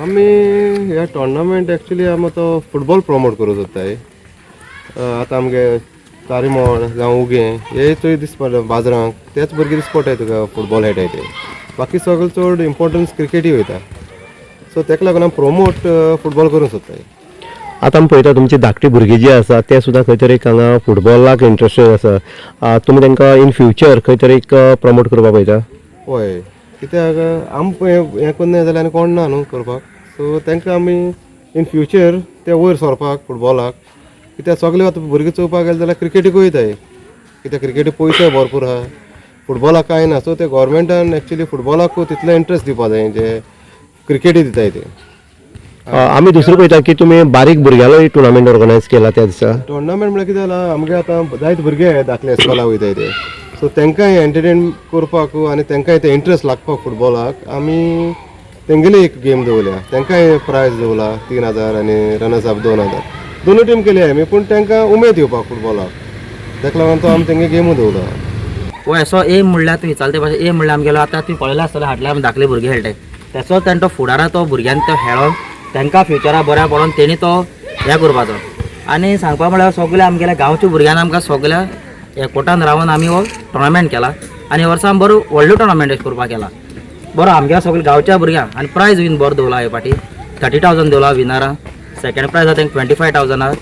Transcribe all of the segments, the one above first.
आमी ह्या tournament actually आमी तो फुटबॉल प्रमोट करूं सोदताय. आतां आमगे तारीमोळ जावं उगें हे चोय दिसता बाजरांक तेच भुरगे दिसपटाय तुका फुटबॉल खेळटाय ते. बाकी सगळे चड इम्पोर्टन्स क्रिकेटी वयता. सो तेका लागून आमी प्रमोट फुटबॉल करूं सोदताय. आतां आमी पळयता तुमची धाकटी भुरगीं जी आसा ते सुद्दां खंय तरी हांगा फुटबॉलाक इंट्रस्टेड आसा. तुमी तांकां इन फ्युचर खंय तरी प्रमोट करपाक पळयता. हय कित्याक आमी हें करना जाल्यार आनी कोण ना न्हू करपाक. सो तांकां आमी इन फ्युचर ते वयर सरपाक फुटबॉलाक कित्याक सगळे आतां भुरगीं चोवपाक गेले जाल्यार क्रिकेटीक वयताय. कित्याक क्रिकेटी पयशे भरपूर आहा, फुटबॉलाक कांय ना. सो ते गोवोरमेंटान एक्चुअली फुटबॉलाक तितले इंट्रस्ट दिवपा जाय जे क्रिकेटी दिताय ते. आमी दुसरें पळयता की तुमी बारीक भुरग्यांलो टुर्नामेंट ऑर्गनायज केला त्या दिसा. टोर्नामेंट म्हळ्यार कितें जाला आमगे आतां जायते भुरगे दाखले स्कॉलाक वयताय ते. सो तांकांय एंटरटेन करपाक आनी तांकांय ते इंट्रस्ट लागपाक फुटबॉलाक आमी तेंगेली एक गेम दवरल्या. तांकांय प्रायज दवरला 3000 आनी रनर्स अप 2000. दोनूय टीम केली आमी पूण तांकां उमेद येवपाक फुटबॉलाक. ताका लागून तो आमी तेंगे गेमू दवरला. हो असो एम म्हणल्यार तुमी चालते भाशेन एम म्हणल्यार आमगेलो आतां तुमी पळयला आसतलें हाटल्यार आमी धाकले भुरगे खेळटाय. तेचो तांचो फुडारा तो भुरग्यांनी तो खेळोन तांकां फ्युचरा बऱ्या पडोन तेणी तो हें करपाचो. आनी सांगपा म्हळ्यार सगळ्या आमगेल्या गांवच्या भुरग्यांनी आमकां सगळ्या एकवटान रावन आमी हो टोर्नामेंट केला. आनी वर्सा आमी बरो व्हडलो टोर्नामेंट करपाक केला. बरो आमच्या सगळ्या गांवच्या भुरग्यांक आनी प्रायज बीन बरो दवरला हे फाटी 30,000 दवरला विनरां. सेकंड प्रायज आहा तांकां 25,000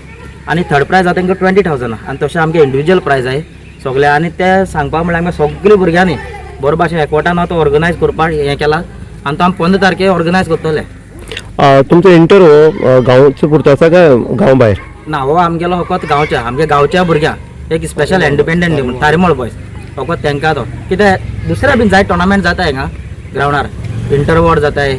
आनी थर्ड प्रायज आहा तांकां 20,000 आनी तशें आमगे इंडिविज्युअल प्रायज आहाय सगळे. आनी ते सांगपाक म्हळ्यार आमगे सगळ्या भुरग्यांनी बरो भाशेन एकवटान तो ऑर्गनायज करपाक हें केला आनी तो आमी 15 तारखेक ऑर्गनायज करतले. तुमचो इंटर हो गांवचो पुरतो आसा काय गांव भायर? ना हो आमगेलो फकत गांवच्या आमगे गांवच्या भुरग्यांक एक स्पेशल इंडिपेंडंट डे म्हणून तारीमोळ बॉयज फकत तांकां तो. कित्याक दुसऱ्या बीन जाय टोर्नामेंट जाताय हांगा ग्रावंडार इंटर वॉर्ड जाताय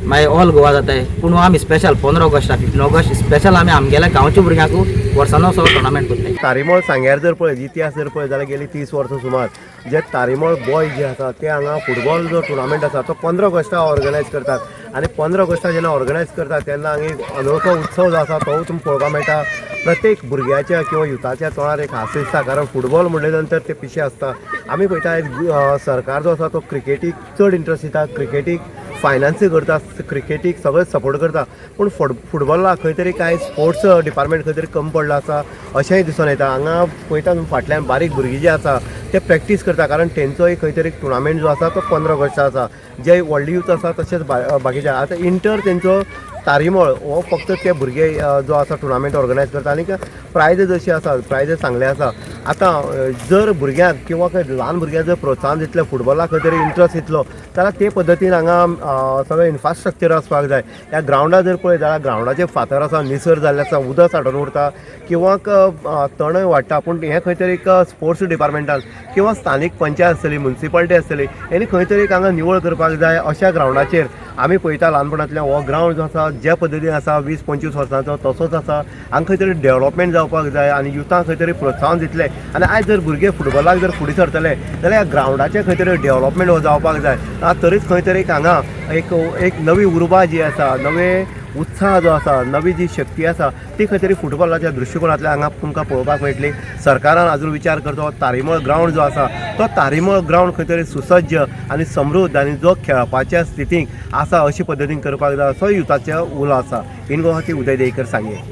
मागीर ऑल गोवा जाताय. पूण आमी स्पेशल 15 ऑगस्ट 15 ऑगस्ट स्पेशल आमी आमगेल्या गांवच्या भुरग्यांक वर्सानो सगळो टोर्नामेंट करताय. तारीमोळ सांग्यार जर पळयत इतिहास जर पळयत जाल्यार गेली 30 वर्सां सुमार जे तारीमोळ बॉयज जे आसा ते हांगा फुटबॉल जो टुर्नामेंट आसा तो 15 ऑगस्टाक ऑर्गनायज करतात. आनी 15 ऑगस्टाक जेन्ना ऑर्गनायज करतात तेन्ना हांगा एक अनोखो उत्सव जो आसा तो तुमकां पळोवपाक मेळटा. प्रत्येक भुरग्याच्या किंवा युथाच्या तोंडार एक हास्य दिसता कारण फुटबॉल म्हणले नंतर ते पिशे आसता. आमी पळयता सरकार जो आसा तो क्रिकेटीक चड इंट्रस्ट दिता, क्रिकेटीक फायनान्सूय करता, क्रिकेटीक सगळे सपोर्ट करता. पूण फुटबॉलाक खंय तरी कांय स्पोर्ट्स डिपार्टमेंट खंय तरी कमी पडला आसा अशेंय दिसून येता. हांगा पळयता फाटल्यान बारीक भुरगीं जी आसा ते प्रॅक्टीस करता कारण तेंचोय खंय तरी टुर्नामेंट जो आसा तो 15 ऑगस्टाक आसा. जे व्हडले यूथ आसा तशेंच बाकीचे आतां इंटर तेंचो तारीमोळ हो फक्त ते भुरगे जो आसा टुर्नामेंट ऑर्गनायज करता. आनी प्रायज अशी आसा प्रायज सांगले आसा. आतां जर भुरग्यांक किंवा ल्हान भुरग्यांक जर प्रोत्साहन दितले फुटबॉलाक खंय तरी इंट्रस्ट येतलो जाल्यार ते पद्दतीन हांगा सगळें इन्फ्रास्ट्रक्चर आसपाक जाय. ह्या ग्रावंडार जर पळयत जाल्यार ग्रावंडाचे फातर आसा, निसर जाल्ले आसा, उदक साठोवन उरता किंवा तणय वाडटा. पूण हें खंय तरी स्पोर्ट्स डिपार्टमेंटान किंवा स्थानीक पंचायत आसतली, म्युनिसिपालिटी आसतली हेणी खंय तरी हांगा निवळ करपाक जाय. अशा ग्रावंडाचेर आमी पळयता ल्हानपणांतल्यान हो ग्रावंड जो आसा ज्या पद्दतीन आसा 20-25 वर्सांचो तसोच आसा. हांगा खंय तरी डेव्हलपमेंट जावपाक जाय आनी युथांक खंय तरी प्रोत्साहन दितले. आनी आयज जर भुरगे फुटबॉलाक जर फुडें सरतले जाल्यार ह्या ग्रावंडाचें खंय तरी डेव्हलपमेंट जावपाक जाय. तरीच खंय तरी हांगा एक नवी उर्बा जी आसा, नवे उत्साह जो आसा, नवी जी शक्ती आसा ती खंय तरी फुटबॉलाच्या दृश्टिकोनांतल्यान हांगा तुमकां पळोवपाक मेळटली. सरकारान आजून विचार करता तारीमोळ ग्रावंड जो आसा तो तारीमोळ ग्रावंड खंय तरी सुसज्ज आनी समृद्ध आनी जो खेळपाच्या स्थितीक आसा अशे पद्दतीन करपाक जाय असो युथाचो उलो आसा. इन गोवा उदय देयकर सांगे.